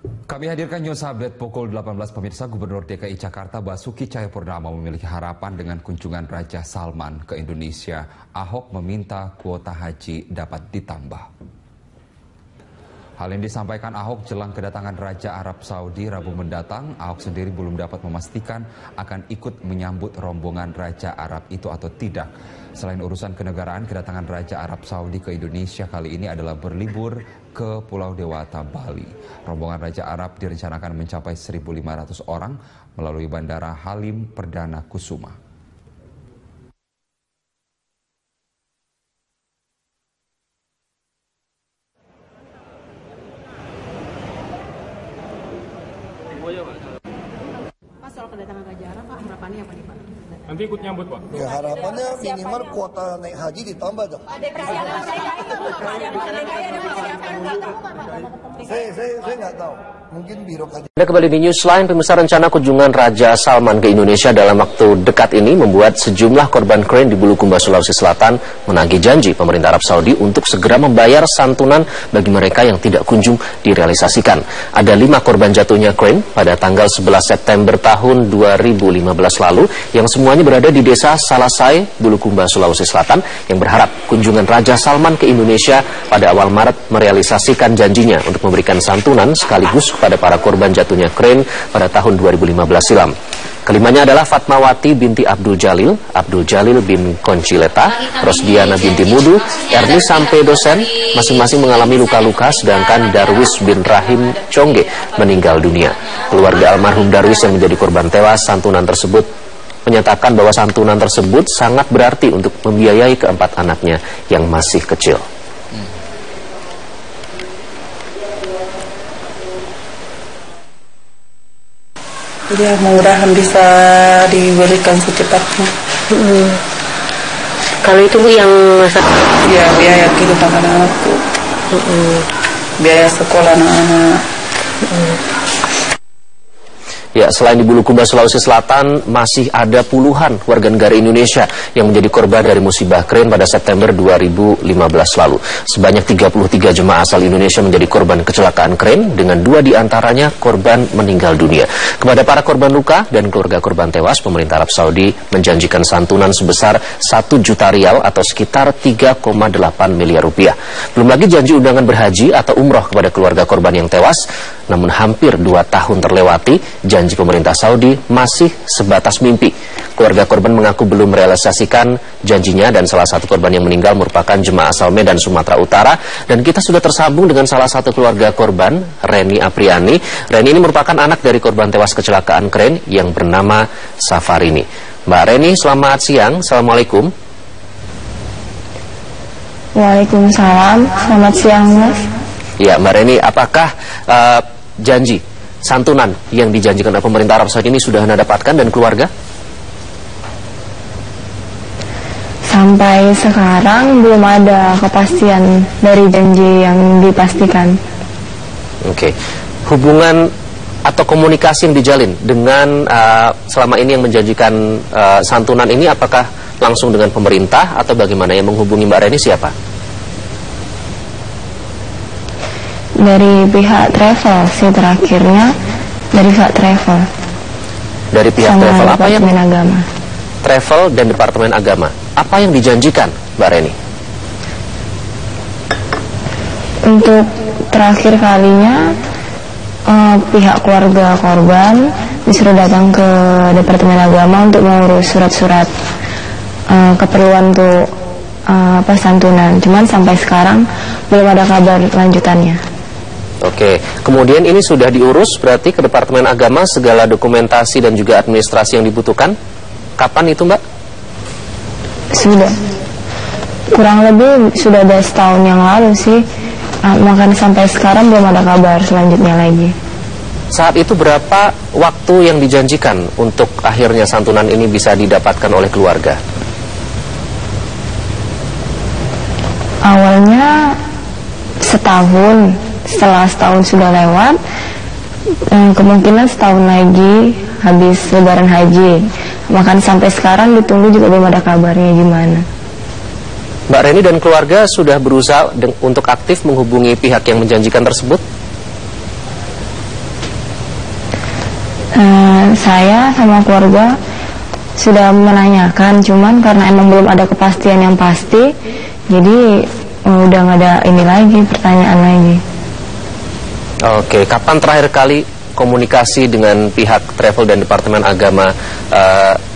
Kami hadirkan News Update pukul 18 pemirsa. Gubernur DKI Jakarta Basuki Cahayapurnama memiliki harapan dengan kunjungan Raja Salman ke Indonesia. Ahok meminta kuota haji dapat ditambah. Hal ini disampaikan Ahok jelang kedatangan Raja Arab Saudi Rabu mendatang. Ahok sendiri belum dapat memastikan akan ikut menyambut rombongan Raja Arab itu atau tidak. Selain urusan kenegaraan, kedatangan Raja Arab Saudi ke Indonesia kali ini adalah berlibur ke Pulau Dewata, Bali. Rombongan Raja Arab direncanakan mencapai 1.500 orang melalui Bandara Halim Perdana Kusuma. Pak, soal kedatangan Raja Arab, Pak, harapannya apa nih, Pak? Nanti ikut nyambut, Pak? Ya, harapannya minimal kuota naik haji ditambah dong. Saya nggak tahu. Mungkin birokrasi. Anda kembali di Newsline. Pemirsa, rencana kunjungan Raja Salman ke Indonesia dalam waktu dekat ini membuat sejumlah korban krain di Bulukumba, Sulawesi Selatan menagih janji pemerintah Arab Saudi untuk segera membayar santunan bagi mereka yang tidak kunjung direalisasikan. Ada 5 korban jatuhnya krain pada tanggal 11 September tahun 2015 lalu yang semuanya berada di desa Salasai, Bulukumba, Sulawesi Selatan, yang berharap kunjungan Raja Salman ke Indonesia pada awal Maret merealisasikan janjinya untuk memberikan santunan sekaligus pada para korban jatuhnya krain pada tahun 2015 silam. Kelimanya adalah Fatmawati binti Abdul Jalil bin Koncileta, Rosdiana binti Mudu, Erni sampai dosen, masing-masing mengalami luka-luka, sedangkan Darwis bin Rahim Congge meninggal dunia. Keluarga almarhum Darwis yang menjadi korban tewas santunan tersebut menyatakan bahwa santunan tersebut sangat berarti untuk membiayai keempat anaknya yang masih kecil. Jadi mudah-mudahan bisa diberikan secepatnya. Kalau itu Bu yang Ya, biaya kehidupan anak-anakku, biaya sekolah anak-anak. Ya, selain di Bulukumba, Sulawesi Selatan, masih ada puluhan warga negara Indonesia yang menjadi korban dari musibah krain pada September 2015 lalu. Sebanyak 33 jemaah asal Indonesia menjadi korban kecelakaan krain, dengan 2 diantaranya korban meninggal dunia. Kepada para korban luka dan keluarga korban tewas, pemerintah Arab Saudi menjanjikan santunan sebesar 1 juta rial atau sekitar 3,8 miliar rupiah. Belum lagi janji undangan berhaji atau umroh kepada keluarga korban yang tewas. Namun hampir 2 tahun terlewati, janji pemerintah Saudi masih sebatas mimpi. Keluarga korban mengaku belum merealisasikan janjinya, dan salah satu korban yang meninggal merupakan jemaah asal Medan, Sumatera Utara. Dan kita sudah tersambung dengan salah satu keluarga korban, Reni Apriani. Reni ini merupakan anak dari korban tewas kecelakaan krain yang bernama Safarini. Mbak Reni, selamat siang. Assalamualaikum. Waalaikumsalam. Selamat siang, Mas. Ya, Mbak Reni, apakah janji santunan yang dijanjikan oleh pemerintah Arab Saudi ini sudah Anda dapatkan dan keluarga? Sampai sekarang belum ada kepastian dari janji yang dipastikan. Oke. Hubungan atau komunikasi yang dijalin dengan selama ini yang menjanjikan santunan ini, apakah langsung dengan pemerintah atau bagaimana? Yang menghubungi Mbak Reni siapa? Dari pihak travel sih terakhirnya, dari pihak travel. Dari pihak sama travel, apa yang Departemen Agama. Travel dan Departemen Agama. Apa yang dijanjikan, Mbak Reni? Untuk terakhir kalinya, pihak keluarga korban disuruh datang ke Departemen Agama untuk mengurus surat-surat keperluan untuk santunan. Cuman sampai sekarang belum ada kabar lanjutannya. Oke, kemudian ini sudah diurus berarti ke Departemen Agama segala dokumentasi dan juga administrasi yang dibutuhkan. Kapan itu, Mbak? Sudah. Kurang lebih sudah ada setahun yang lalu sih. Makanya sampai sekarang belum ada kabar selanjutnya lagi. Saat itu berapa waktu yang dijanjikan untuk akhirnya santunan ini bisa didapatkan oleh keluarga? Awalnya setahun. Setelah setahun sudah lewat, kemungkinan setahun lagi habis lebaran haji. Bahkan sampai sekarang ditunggu juga belum ada kabarnya gimana. Mbak Reni dan keluarga sudah berusaha untuk aktif menghubungi pihak yang menjanjikan tersebut? Saya sama keluarga sudah menanyakan, cuman karena emang belum ada kepastian yang pasti, jadi udah nggak ada ini lagi, pertanyaan lagi. Oke, kapan terakhir kali komunikasi dengan pihak travel dan Departemen Agama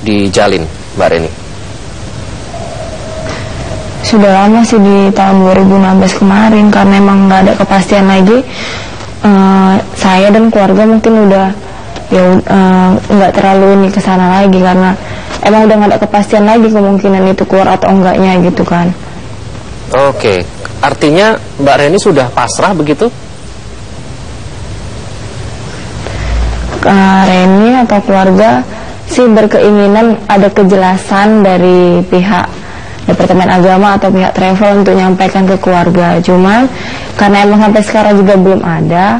dijalin, Mbak Reni? Sudah lama sih, di tahun 2016 kemarin, karena emang nggak ada kepastian lagi. Saya dan keluarga mungkin udah nggak terlalu ini kesana lagi, karena emang udah nggak ada kepastian lagi kemungkinan itu keluar atau enggaknya gitu kan. Oke, artinya Mbak Reni sudah pasrah begitu? Reni atau keluarga sih berkeinginan ada kejelasan dari pihak Departemen Agama atau pihak travel untuk menyampaikan ke keluarga. Cuman karena emang sampai sekarang juga belum ada,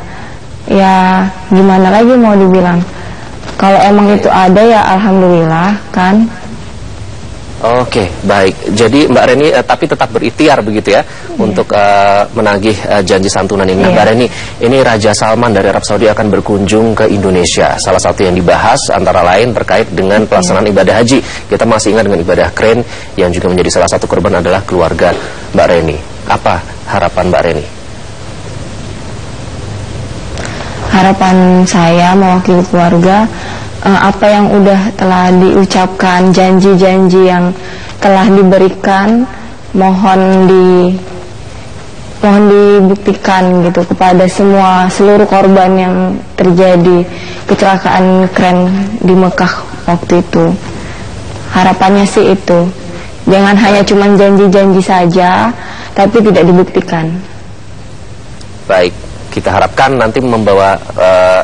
ya gimana lagi mau dibilang. Kalau emang itu ada ya alhamdulillah kan. Oke, baik. Jadi Mbak Reni tapi tetap berikhtiar begitu ya untuk menagih janji santunan ini. Mbak Reni, ini Raja Salman dari Arab Saudi akan berkunjung ke Indonesia. Salah satu yang dibahas antara lain terkait dengan pelaksanaan ibadah haji. Kita masih ingat dengan ibadah keren yang juga menjadi salah satu korban adalah keluarga Mbak Reni. Apa harapan Mbak Reni? Harapan saya mewakili keluarga, apa yang udah telah diucapkan, janji-janji yang telah diberikan, mohon dibuktikan gitu kepada seluruh korban yang terjadi kecelakaan keren di Mekah waktu itu. Harapannya sih itu, jangan hanya cuma janji-janji saja tapi tidak dibuktikan. Baik, kita harapkan nanti membawa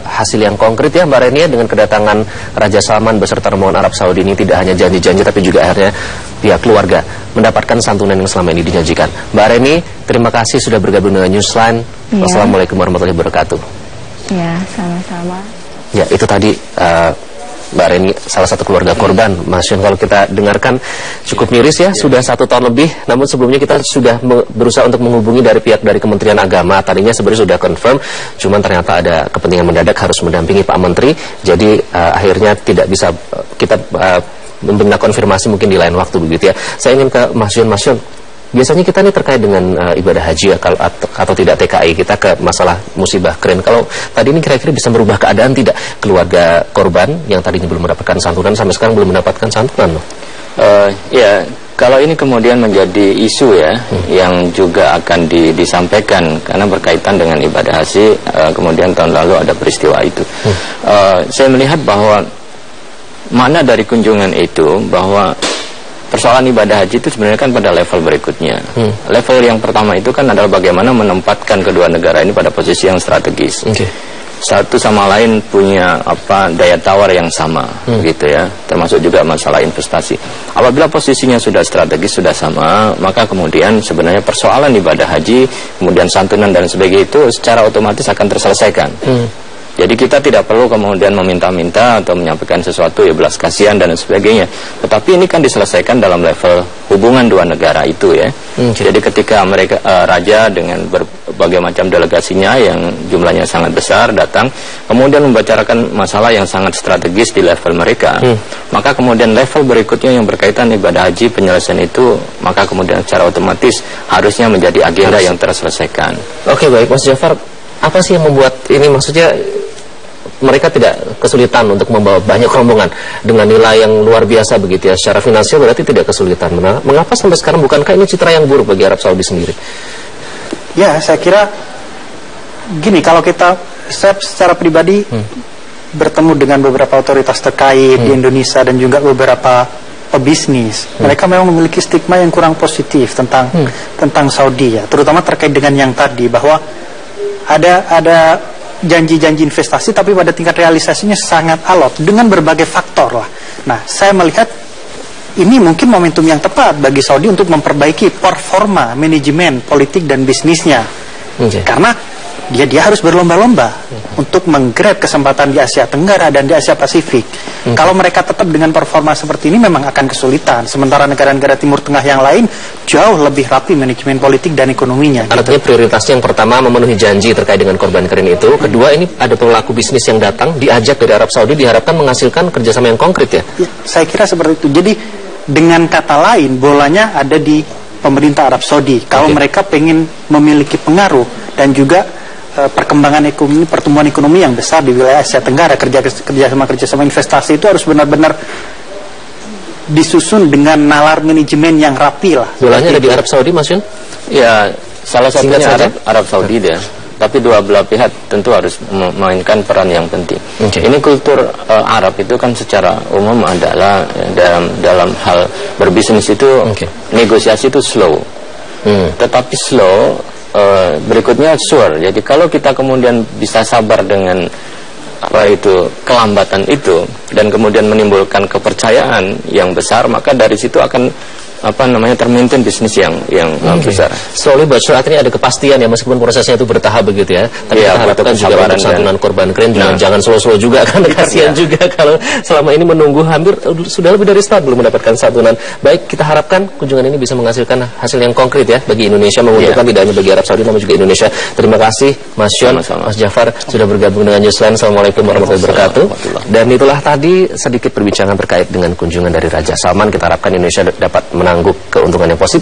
hasil yang konkret ya Mbak Reni, dengan kedatangan Raja Salman beserta rombongan Arab Saudi ini tidak hanya janji-janji tapi juga akhirnya pihak keluarga mendapatkan santunan yang selama ini dijanjikan. Mbak Reni, terima kasih sudah bergabung dengan Newsline. Wassalamualaikum warahmatullahi wabarakatuh. Ya, sama-sama. Ya, itu tadi Mbak Reni, salah satu keluarga korban. Mas Yun, kalau kita dengarkan cukup miris ya, sudah 1 tahun lebih. Namun sebelumnya kita sudah berusaha untuk menghubungi dari pihak dari Kementerian Agama. Tadinya sebenarnya sudah confirm, cuman ternyata ada kepentingan mendadak harus mendampingi Pak Menteri. Jadi akhirnya tidak bisa kita memberikan konfirmasi mungkin di lain waktu begitu ya. Saya ingin ke Mas Yun. Mas Yun, biasanya kita ini terkait dengan ibadah haji atau tidak TKI, kita ke masalah musibah keren. Kalau tadi ini kira-kira bisa merubah keadaan tidak keluarga korban yang tadinya belum mendapatkan santunan sampai sekarang belum mendapatkan santunan loh? Ya, kalau ini kemudian menjadi isu ya, yang juga akan disampaikan karena berkaitan dengan ibadah haji, kemudian tahun lalu ada peristiwa itu. Saya melihat bahwa makna dari kunjungan itu bahwa persoalan ibadah haji itu sebenarnya kan pada level berikutnya. Level yang pertama itu kan adalah bagaimana menempatkan kedua negara ini pada posisi yang strategis. Satu sama lain punya daya tawar yang sama, gitu ya. Termasuk juga masalah investasi. Apabila posisinya sudah strategis, sudah sama, maka kemudian sebenarnya persoalan ibadah haji, kemudian santunan dan sebagainya itu secara otomatis akan terselesaikan. Jadi kita tidak perlu kemudian meminta-minta atau menyampaikan sesuatu ya belas kasihan dan sebagainya. Tetapi ini kan diselesaikan dalam level hubungan dua negara itu ya. Jadi ketika mereka raja dengan berbagai macam delegasinya yang jumlahnya sangat besar datang, kemudian membicarakan masalah yang sangat strategis di level mereka, maka kemudian level berikutnya yang berkaitan ibadah haji penyelesaian itu, maka kemudian secara otomatis harusnya menjadi agenda yang terselesaikan. Oke, baik Mas Jafar, apa sih yang membuat ini, maksudnya mereka tidak kesulitan untuk membawa banyak rombongan dengan nilai yang luar biasa begitu ya, secara finansial berarti tidak kesulitan. Mengapa sampai sekarang, bukankah ini citra yang buruk bagi Arab Saudi sendiri? Ya, saya kira gini, kalau saya secara pribadi bertemu dengan beberapa otoritas terkait di Indonesia dan juga beberapa pebisnis, mereka memang memiliki stigma yang kurang positif tentang Saudi ya, terutama terkait dengan yang tadi bahwa ada janji-janji investasi tapi pada tingkat realisasinya sangat alot dengan berbagai faktor lah. Nah, saya melihat ini mungkin momentum yang tepat bagi Saudi untuk memperbaiki performa manajemen politik dan bisnisnya, karena dia harus berlomba-lomba untuk menggrab kesempatan di Asia Tenggara dan di Asia Pasifik. Kalau mereka tetap dengan performa seperti ini memang akan kesulitan. Sementara negara-negara Timur Tengah yang lain jauh lebih rapi manajemen politik dan ekonominya. Artinya prioritasnya yang pertama memenuhi janji terkait dengan korban keren itu. Kedua, ini ada pelaku bisnis yang datang diajak dari Arab Saudi, diharapkan menghasilkan kerjasama yang konkret ya? Ya, saya kira seperti itu. Jadi dengan kata lain bolanya ada di pemerintah Arab Saudi. Kalau mereka pengen memiliki pengaruh dan juga perkembangan ekonomi, pertumbuhan ekonomi yang besar di wilayah Asia Tenggara, kerjasama investasi itu harus benar-benar disusun dengan nalar manajemen yang rapi lah. Bolanya ada di Arab Saudi, Mas Yun? Ya, salah satunya Arab Saudi deh. Tapi dua belah pihak tentu harus memainkan peran yang penting. Ini kultur Arab itu kan secara umum adalah dalam hal berbisnis itu negosiasi itu slow. Tetapi slow berikutnya sure. Jadi kalau kita kemudian bisa sabar dengan kelambatan itu dan kemudian menimbulkan kepercayaan yang besar, maka dari situ akan termaintain bisnis yang besar. Slowly but sure, artinya ada kepastian ya, meskipun prosesnya itu bertahap begitu ya. Tapi kita harapkan juga untuk santunan korban keren jangan slow-slow juga, karena kasihan juga kalau selama ini menunggu hampir sudah lebih dari setahun belum mendapatkan santunan. Baik, kita harapkan kunjungan ini bisa menghasilkan hasil yang konkret ya bagi Indonesia, menguntungkan tidak hanya bagi Arab Saudi namun juga Indonesia. Terima kasih Mas Yon, Mas Jafar sudah bergabung dengan Newsline. Assalamualaikum warahmatullahi wabarakatuh. Dan itulah tadi sedikit perbincangan terkait dengan kunjungan dari Raja Salman. Kita harapkan Indonesia dapat menangguk keuntungan yang positif